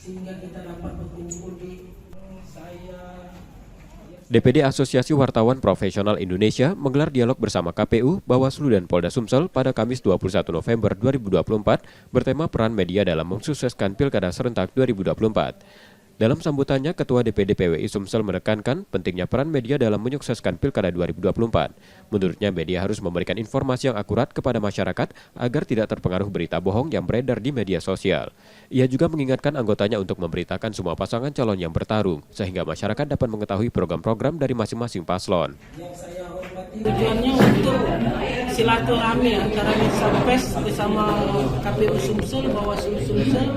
sehingga kita dapat berkumpul di saya. DPD Asosiasi Wartawan Profesional Indonesia menggelar dialog bersama KPU, Bawaslu, dan Polda Sumsel pada Kamis 21 November 2024 bertema peran media dalam mensukseskan Pilkada Serentak 2024. Dalam sambutannya, Ketua DPD PWI Sumsel menekankan pentingnya peran media dalam menyukseskan Pilkada 2024. Menurutnya, media harus memberikan informasi yang akurat kepada masyarakat agar tidak terpengaruh berita bohong yang beredar di media sosial. Ia juga mengingatkan anggotanya untuk memberitakan semua pasangan calon yang bertarung, sehingga masyarakat dapat mengetahui program-program dari masing-masing paslon. Tujuannya untuk silaturahmi antara Satpes bersama KPU Sumsel, Bawaslu Sumsel,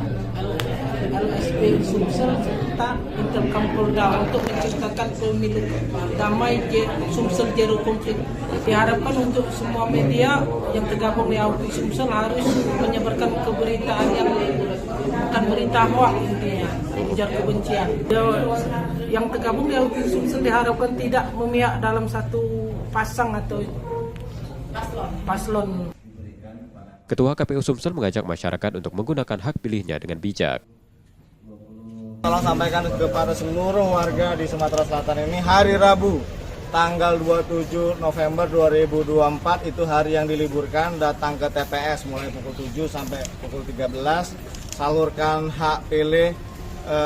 LSP Sumsel, serta Interkampolda untuk menciptakan pemilu damai Sumsel zero konflik. Diharapkan untuk semua media yang tergabung di AUPI Sumsel harus menyebarkan keberitaan yang bukan berita hoax, intinya ujar kebencian. Yang tergabung di AUPI Sumsel diharapkan tidak memihak dalam satu pasang atau paslon. Ketua KPU Sumsel mengajak masyarakat untuk menggunakan hak pilihnya dengan bijak. Tolong sampaikan kepada seluruh warga di Sumatera Selatan ini, hari Rabu tanggal 27 November 2024 itu hari yang diliburkan. Datang ke TPS mulai pukul 7 sampai pukul 13, salurkan hak pilih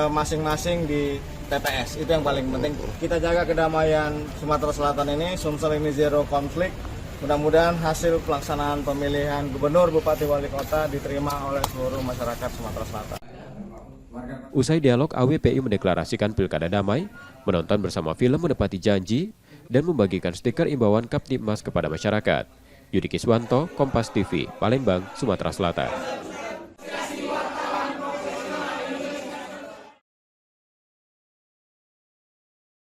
masing-masing di TPS. Itu yang paling penting. Kita jaga kedamaian Sumatera Selatan ini, Sumsel ini zero konflik. Mudah-mudahan hasil pelaksanaan pemilihan gubernur, bupati, wali kota diterima oleh seluruh masyarakat Sumatera Selatan. Usai dialog, AWPI mendeklarasikan Pilkada Damai, menonton bersama film Menepati Janji, dan membagikan stiker imbauan Kaptibmas kepada masyarakat. Yudi Kiswanto, Kompas TV, Palembang, Sumatera Selatan.